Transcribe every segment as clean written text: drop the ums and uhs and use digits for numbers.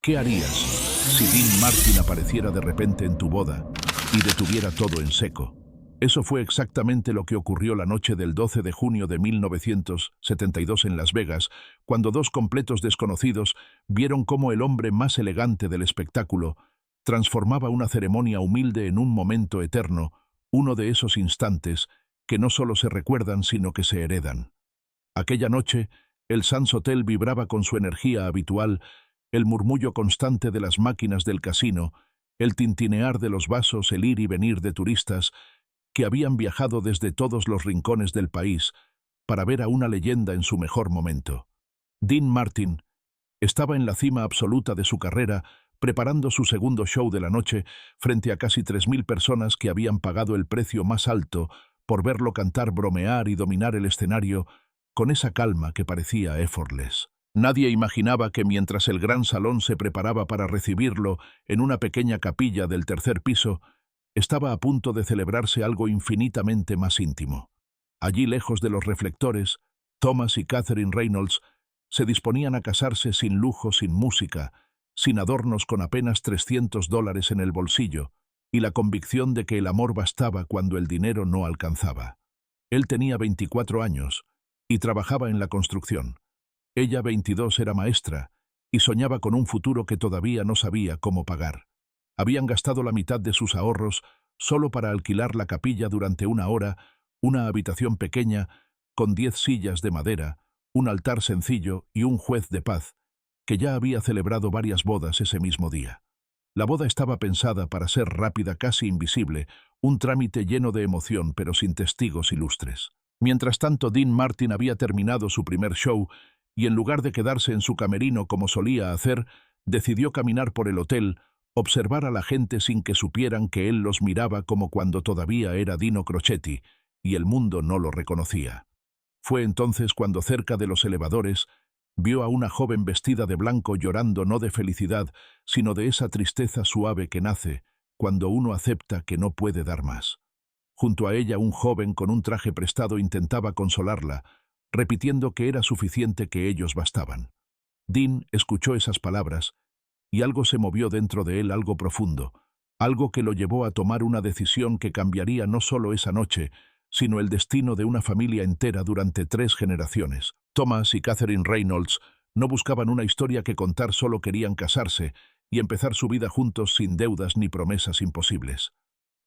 ¿Qué harías si Dean Martin apareciera de repente en tu boda y detuviera todo en seco? Eso fue exactamente lo que ocurrió la noche del 12 de junio de 1972 en Las Vegas, cuando dos completos desconocidos vieron cómo el hombre más elegante del espectáculo transformaba una ceremonia humilde en un momento eterno, uno de esos instantes que no solo se recuerdan sino que se heredan. Aquella noche, el Sands Hotel vibraba con su energía habitual, el murmullo constante de las máquinas del casino, el tintinear de los vasos, el ir y venir de turistas que habían viajado desde todos los rincones del país para ver a una leyenda en su mejor momento. Dean Martin estaba en la cima absoluta de su carrera, preparando su segundo show de la noche frente a casi 3.000 personas que habían pagado el precio más alto por verlo cantar, bromear y dominar el escenario con esa calma que parecía effortless. Nadie imaginaba que mientras el gran salón se preparaba para recibirlo en una pequeña capilla del tercer piso, estaba a punto de celebrarse algo infinitamente más íntimo. Allí, lejos de los reflectores, Thomas y Catherine Reynolds se disponían a casarse sin lujo, sin música, sin adornos, con apenas $300 en el bolsillo y la convicción de que el amor bastaba cuando el dinero no alcanzaba. Él tenía 24 años y trabajaba en la construcción. Ella, 22, era maestra y soñaba con un futuro que todavía no sabía cómo pagar. Habían gastado la mitad de sus ahorros solo para alquilar la capilla durante una hora, una habitación pequeña, con 10 sillas de madera, un altar sencillo y un juez de paz, que ya había celebrado varias bodas ese mismo día. La boda estaba pensada para ser rápida, casi invisible, un trámite lleno de emoción pero sin testigos ilustres. Mientras tanto, Dean Martin había terminado su primer show y en lugar de quedarse en su camerino como solía hacer, decidió caminar por el hotel, observar a la gente sin que supieran que él los miraba, como cuando todavía era Dino Crocetti y el mundo no lo reconocía. Fue entonces cuando, cerca de los elevadores, vio a una joven vestida de blanco llorando, no de felicidad, sino de esa tristeza suave que nace cuando uno acepta que no puede dar más. Junto a ella, un joven con un traje prestado intentaba consolarla, repitiendo que era suficiente, que ellos bastaban. Dean escuchó esas palabras y algo se movió dentro de él, algo profundo, algo que lo llevó a tomar una decisión que cambiaría no solo esa noche, sino el destino de una familia entera durante 3 generaciones. Thomas y Catherine Reynolds no buscaban una historia que contar, solo querían casarse y empezar su vida juntos sin deudas ni promesas imposibles.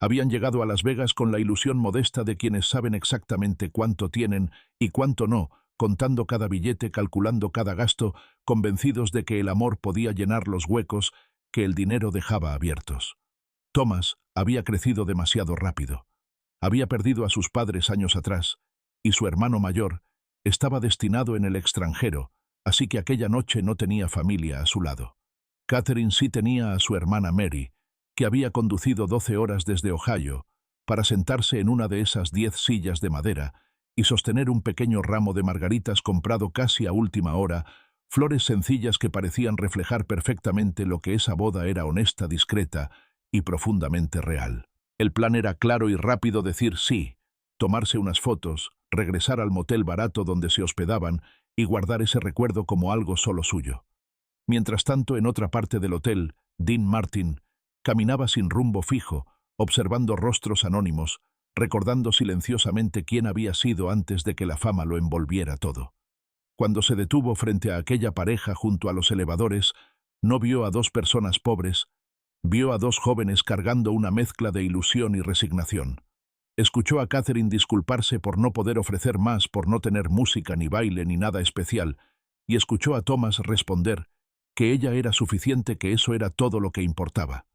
Habían llegado a Las Vegas con la ilusión modesta de quienes saben exactamente cuánto tienen y cuánto no, contando cada billete, calculando cada gasto, convencidos de que el amor podía llenar los huecos que el dinero dejaba abiertos. Thomas había crecido demasiado rápido. Había perdido a sus padres años atrás, y su hermano mayor estaba destinado en el extranjero, así que aquella noche no tenía familia a su lado. Catherine sí tenía a su hermana Mary, que había conducido 12 horas desde Ohio para sentarse en una de esas 10 sillas de madera y sostener un pequeño ramo de margaritas comprado casi a última hora, flores sencillas que parecían reflejar perfectamente lo que esa boda era: honesta, discreta y profundamente real. El plan era claro y rápido: decir sí, tomarse unas fotos, regresar al motel barato donde se hospedaban y guardar ese recuerdo como algo solo suyo. Mientras tanto, en otra parte del hotel, Dean Martin caminaba sin rumbo fijo, observando rostros anónimos, recordando silenciosamente quién había sido antes de que la fama lo envolviera todo. Cuando se detuvo frente a aquella pareja junto a los elevadores, no vio a 2 personas pobres, vio a 2 jóvenes cargando una mezcla de ilusión y resignación. Escuchó a Catherine disculparse por no poder ofrecer más, por no tener música ni baile ni nada especial, y escuchó a Thomas responder que ella era suficiente, que eso era todo lo que importaba.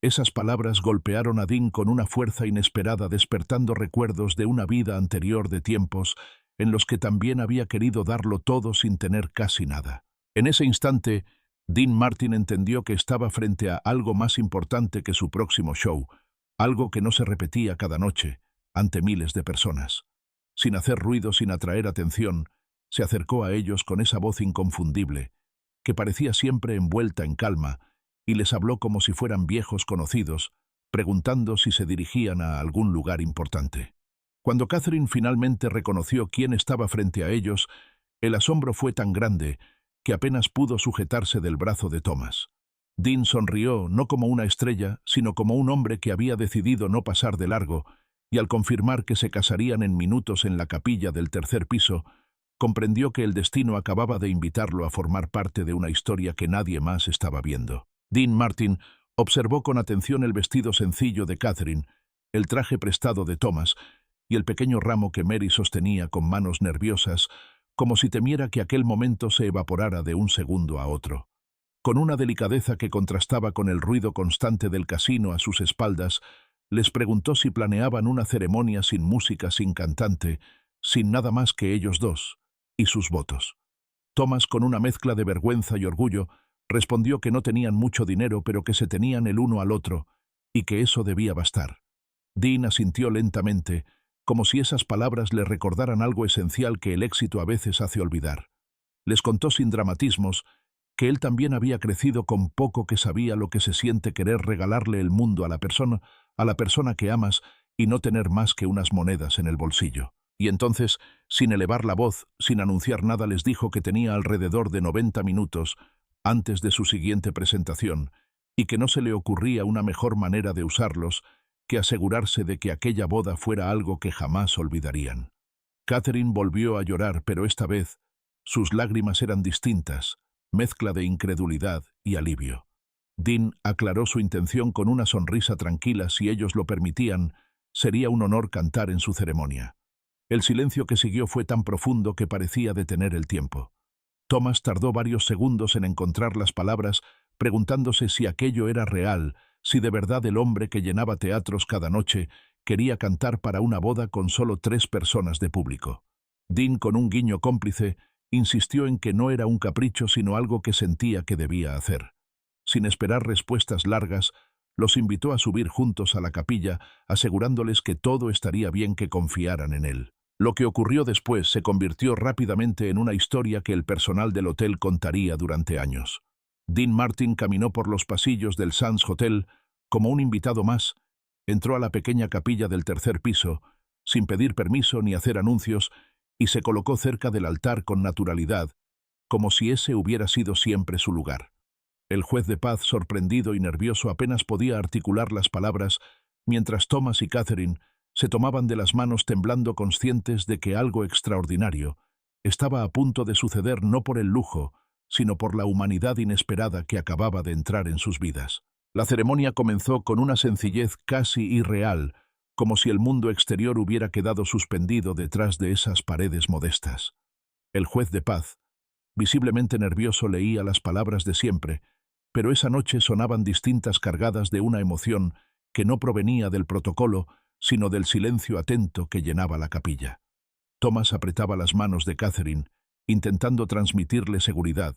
Esas palabras golpearon a Dean con una fuerza inesperada, despertando recuerdos de una vida anterior, de tiempos en los que también había querido darlo todo sin tener casi nada. En ese instante, Dean Martin entendió que estaba frente a algo más importante que su próximo show, algo que no se repetía cada noche, ante miles de personas. Sin hacer ruido, sin atraer atención, se acercó a ellos con esa voz inconfundible, que parecía siempre envuelta en calma, y les habló como si fueran viejos conocidos, preguntando si se dirigían a algún lugar importante. Cuando Catherine finalmente reconoció quién estaba frente a ellos, el asombro fue tan grande que apenas pudo sujetarse del brazo de Thomas. Dean sonrió no como una estrella, sino como un hombre que había decidido no pasar de largo, y al confirmar que se casarían en minutos en la capilla del tercer piso, comprendió que el destino acababa de invitarlo a formar parte de una historia que nadie más estaba viendo. Dean Martin observó con atención el vestido sencillo de Catherine, el traje prestado de Thomas y el pequeño ramo que Mary sostenía con manos nerviosas, como si temiera que aquel momento se evaporara de un segundo a otro. Con una delicadeza que contrastaba con el ruido constante del casino a sus espaldas, les preguntó si planeaban una ceremonia sin música, sin cantante, sin nada más que ellos dos y sus votos. Thomas, con una mezcla de vergüenza y orgullo, respondió que no tenían mucho dinero, pero que se tenían el uno al otro, y que eso debía bastar. Dean asintió lentamente, como si esas palabras le recordaran algo esencial que el éxito a veces hace olvidar. Les contó sin dramatismos que él también había crecido con poco, que sabía lo que se siente querer regalarle el mundo a la persona que amas y no tener más que unas monedas en el bolsillo. Y entonces, sin elevar la voz, sin anunciar nada, les dijo que tenía alrededor de 90 minutos antes de su siguiente presentación y que no se le ocurría una mejor manera de usarlos que asegurarse de que aquella boda fuera algo que jamás olvidarían. Catherine volvió a llorar, pero esta vez sus lágrimas eran distintas, mezcla de incredulidad y alivio. Dean aclaró su intención con una sonrisa tranquila. Si ellos lo permitían, sería un honor cantar en su ceremonia. El silencio que siguió fue tan profundo que parecía detener el tiempo. Thomas tardó varios segundos en encontrar las palabras, preguntándose si aquello era real, si de verdad el hombre que llenaba teatros cada noche quería cantar para una boda con solo 3 personas de público. Dean, con un guiño cómplice, insistió en que no era un capricho, sino algo que sentía que debía hacer. Sin esperar respuestas largas, los invitó a subir juntos a la capilla, asegurándoles que todo estaría bien, que confiaran en él. Lo que ocurrió después se convirtió rápidamente en una historia que el personal del hotel contaría durante años. Dean Martin caminó por los pasillos del Sands Hotel como un invitado más, entró a la pequeña capilla del tercer piso, sin pedir permiso ni hacer anuncios, y se colocó cerca del altar con naturalidad, como si ese hubiera sido siempre su lugar. El juez de paz, sorprendido y nervioso, apenas podía articular las palabras, mientras Thomas y Catherine se tomaban de las manos, temblando, conscientes de que algo extraordinario estaba a punto de suceder, no por el lujo, sino por la humanidad inesperada que acababa de entrar en sus vidas. La ceremonia comenzó con una sencillez casi irreal, como si el mundo exterior hubiera quedado suspendido detrás de esas paredes modestas. El juez de paz, visiblemente nervioso, leía las palabras de siempre, pero esa noche sonaban distintas, cargadas de una emoción que no provenía del protocolo, sino del silencio atento que llenaba la capilla. Thomas apretaba las manos de Catherine, intentando transmitirle seguridad,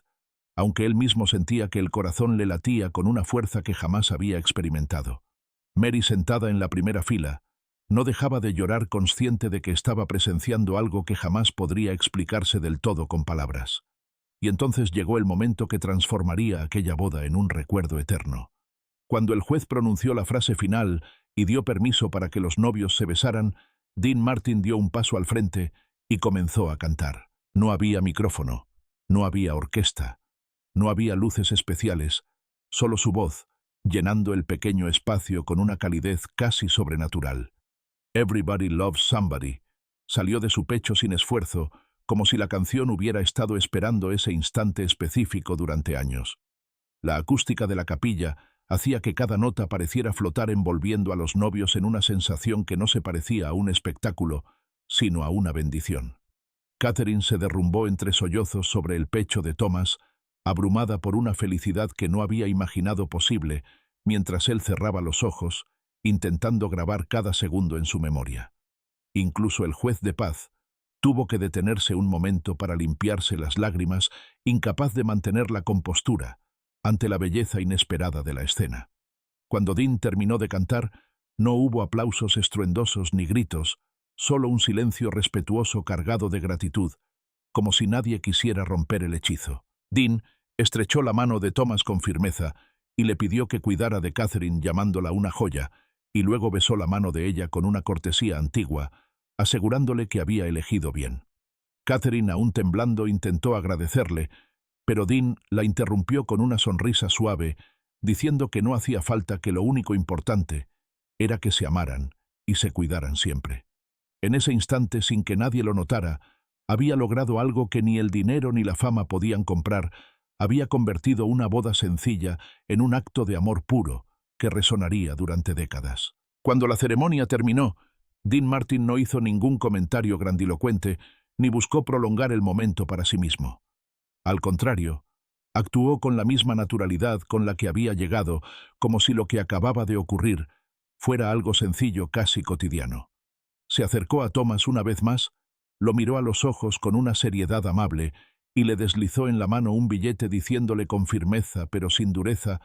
aunque él mismo sentía que el corazón le latía con una fuerza que jamás había experimentado. Mary, sentada en la primera fila, no dejaba de llorar, consciente de que estaba presenciando algo que jamás podría explicarse del todo con palabras. Y entonces llegó el momento que transformaría aquella boda en un recuerdo eterno. Cuando el juez pronunció la frase final y dio permiso para que los novios se besaran, Dean Martin dio un paso al frente y comenzó a cantar. No había micrófono, no había orquesta, no había luces especiales, solo su voz, llenando el pequeño espacio con una calidez casi sobrenatural. Everybody Loves Somebody salió de su pecho sin esfuerzo, como si la canción hubiera estado esperando ese instante específico durante años. La acústica de la capilla hacía que cada nota pareciera flotar, envolviendo a los novios en una sensación que no se parecía a un espectáculo, sino a una bendición. Catherine se derrumbó entre sollozos sobre el pecho de Thomas, abrumada por una felicidad que no había imaginado posible, mientras él cerraba los ojos, intentando grabar cada segundo en su memoria. Incluso el juez de paz tuvo que detenerse un momento para limpiarse las lágrimas, incapaz de mantener la compostura ante la belleza inesperada de la escena. Cuando Dean terminó de cantar, no hubo aplausos estruendosos ni gritos, solo un silencio respetuoso cargado de gratitud, como si nadie quisiera romper el hechizo. Dean estrechó la mano de Thomas con firmeza y le pidió que cuidara de Catherine, llamándola una joya, y luego besó la mano de ella con una cortesía antigua, asegurándole que había elegido bien. Catherine, aún temblando, intentó agradecerle, pero Dean la interrumpió con una sonrisa suave, diciendo que no hacía falta, que lo único importante era que se amaran y se cuidaran siempre. En ese instante, sin que nadie lo notara, había logrado algo que ni el dinero ni la fama podían comprar. Había convertido una boda sencilla en un acto de amor puro que resonaría durante décadas. Cuando la ceremonia terminó, Dean Martin no hizo ningún comentario grandilocuente ni buscó prolongar el momento para sí mismo. Al contrario, actuó con la misma naturalidad con la que había llegado, como si lo que acababa de ocurrir fuera algo sencillo, casi cotidiano. Se acercó a Thomas una vez más, lo miró a los ojos con una seriedad amable y le deslizó en la mano un billete diciéndole con firmeza, pero sin dureza,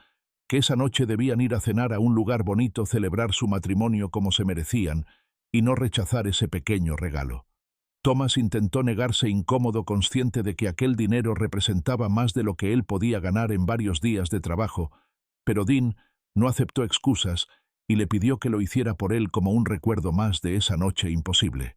que esa noche debían ir a cenar a un lugar bonito, celebrar su matrimonio como se merecían y no rechazar ese pequeño regalo. Thomas intentó negarse incómodo, consciente de que aquel dinero representaba más de lo que él podía ganar en varios días de trabajo, pero Dean no aceptó excusas y le pidió que lo hiciera por él como un recuerdo más de esa noche imposible.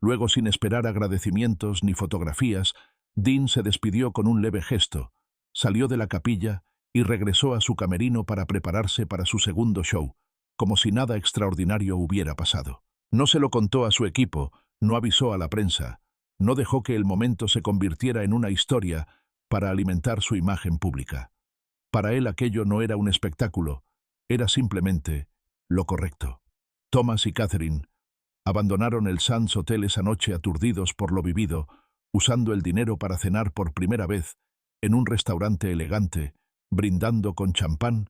Luego, sin esperar agradecimientos ni fotografías, Dean se despidió con un leve gesto, salió de la capilla y regresó a su camerino para prepararse para su segundo show, como si nada extraordinario hubiera pasado. No se lo contó a su equipo, no avisó a la prensa, no dejó que el momento se convirtiera en una historia para alimentar su imagen pública. Para él aquello no era un espectáculo, era simplemente lo correcto. Thomas y Catherine abandonaron el Sands Hotel esa noche aturdidos por lo vivido, usando el dinero para cenar por primera vez en un restaurante elegante, brindando con champán,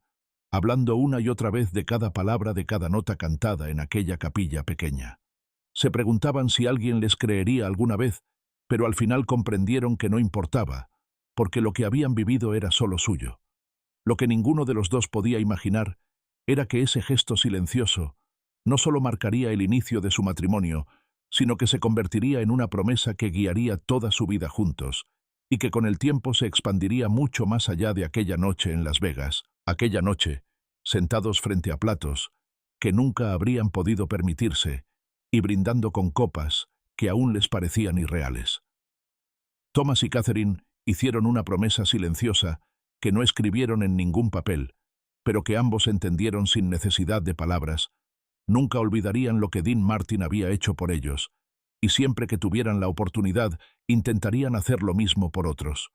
hablando una y otra vez de cada palabra de cada nota cantada en aquella capilla pequeña. Se preguntaban si alguien les creería alguna vez, pero al final comprendieron que no importaba, porque lo que habían vivido era solo suyo. Lo que ninguno de los dos podía imaginar era que ese gesto silencioso no solo marcaría el inicio de su matrimonio, sino que se convertiría en una promesa que guiaría toda su vida juntos, y que con el tiempo se expandiría mucho más allá de aquella noche en Las Vegas, aquella noche, sentados frente a platos que nunca habrían podido permitirse, y brindando con copas que aún les parecían irreales. Thomas y Catherine hicieron una promesa silenciosa que no escribieron en ningún papel, pero que ambos entendieron sin necesidad de palabras. Nunca olvidarían lo que Dean Martin había hecho por ellos, y siempre que tuvieran la oportunidad intentarían hacer lo mismo por otros.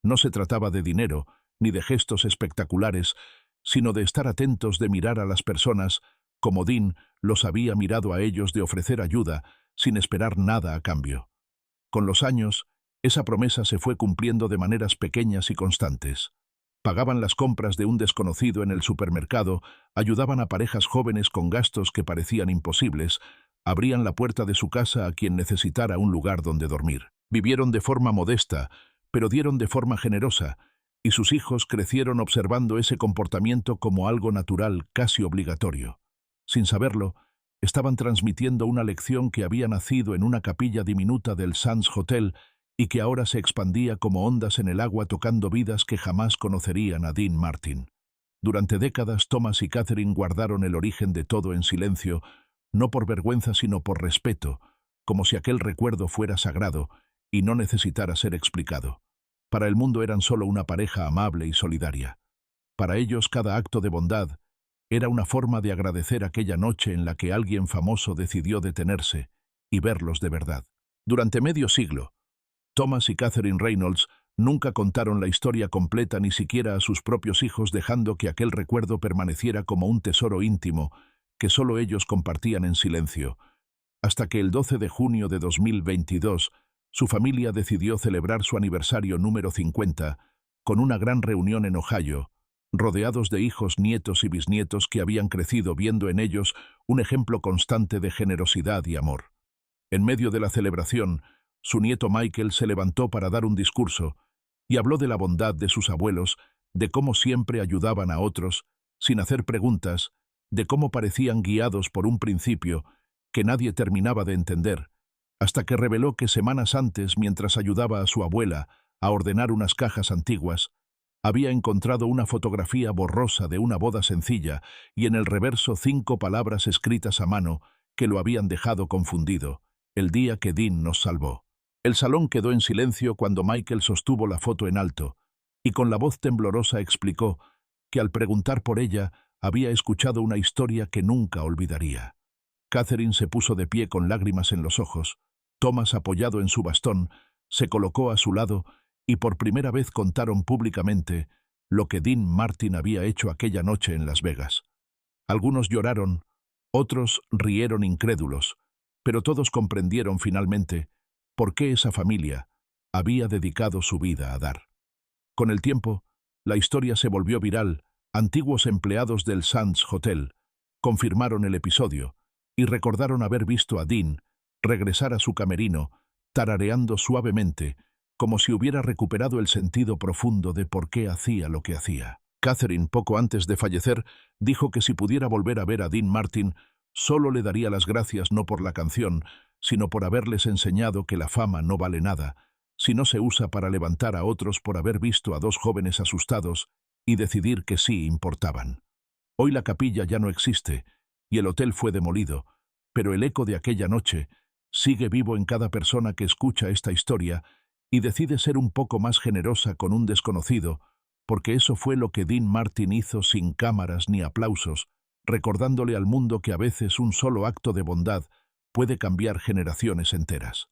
No se trataba de dinero, ni de gestos espectaculares, sino de estar atentos, de mirar a las personas como Dean los había mirado a ellos, de ofrecer ayuda sin esperar nada a cambio. Con los años, esa promesa se fue cumpliendo de maneras pequeñas y constantes. Pagaban las compras de un desconocido en el supermercado, ayudaban a parejas jóvenes con gastos que parecían imposibles, abrían la puerta de su casa a quien necesitara un lugar donde dormir. Vivieron de forma modesta, pero dieron de forma generosa, y sus hijos crecieron observando ese comportamiento como algo natural, casi obligatorio. Sin saberlo, estaban transmitiendo una lección que había nacido en una capilla diminuta del Sands Hotel y que ahora se expandía como ondas en el agua, tocando vidas que jamás conocerían a Dean Martin. Durante décadas, Thomas y Catherine guardaron el origen de todo en silencio, no por vergüenza sino por respeto, como si aquel recuerdo fuera sagrado y no necesitara ser explicado. Para el mundo eran solo una pareja amable y solidaria. Para ellos cada acto de bondad era una forma de agradecer aquella noche en la que alguien famoso decidió detenerse y verlos de verdad. Durante medio siglo, Thomas y Catherine Reynolds nunca contaron la historia completa ni siquiera a sus propios hijos, dejando que aquel recuerdo permaneciera como un tesoro íntimo que solo ellos compartían en silencio, hasta que el 12 de junio de 2022 su familia decidió celebrar su aniversario número 50 con una gran reunión en Ohio, rodeados de hijos, nietos y bisnietos que habían crecido viendo en ellos un ejemplo constante de generosidad y amor. En medio de la celebración, su nieto Michael se levantó para dar un discurso y habló de la bondad de sus abuelos, de cómo siempre ayudaban a otros, sin hacer preguntas, de cómo parecían guiados por un principio que nadie terminaba de entender, hasta que reveló que semanas antes, mientras ayudaba a su abuela a ordenar unas cajas antiguas, había encontrado una fotografía borrosa de una boda sencilla y en el reverso 5 palabras escritas a mano que lo habían dejado confundido: el día que Dean nos salvó. El salón quedó en silencio cuando Michael sostuvo la foto en alto y con la voz temblorosa explicó: que al preguntar por ella había escuchado una historia que nunca olvidaría. Catherine se puso de pie con lágrimas en los ojos. Thomas, apoyado en su bastón, se colocó a su lado y por primera vez contaron públicamente lo que Dean Martin había hecho aquella noche en Las Vegas. Algunos lloraron, otros rieron incrédulos, pero todos comprendieron finalmente por qué esa familia había dedicado su vida a dar. Con el tiempo, la historia se volvió viral. Antiguos empleados del Sands Hotel confirmaron el episodio y recordaron haber visto a Dean regresar a su camerino, tarareando suavemente, como si hubiera recuperado el sentido profundo de por qué hacía lo que hacía. Catherine, poco antes de fallecer, dijo que si pudiera volver a ver a Dean Martin, solo le daría las gracias no por la canción, sino por haberles enseñado que la fama no vale nada, si no se usa para levantar a otros por haber visto a dos jóvenes asustados y decidir que sí importaban. Hoy la capilla ya no existe y el hotel fue demolido, pero el eco de aquella noche sigue vivo en cada persona que escucha esta historia y decide ser un poco más generosa con un desconocido, porque eso fue lo que Dean Martin hizo sin cámaras ni aplausos, recordándole al mundo que a veces un solo acto de bondad puede cambiar generaciones enteras.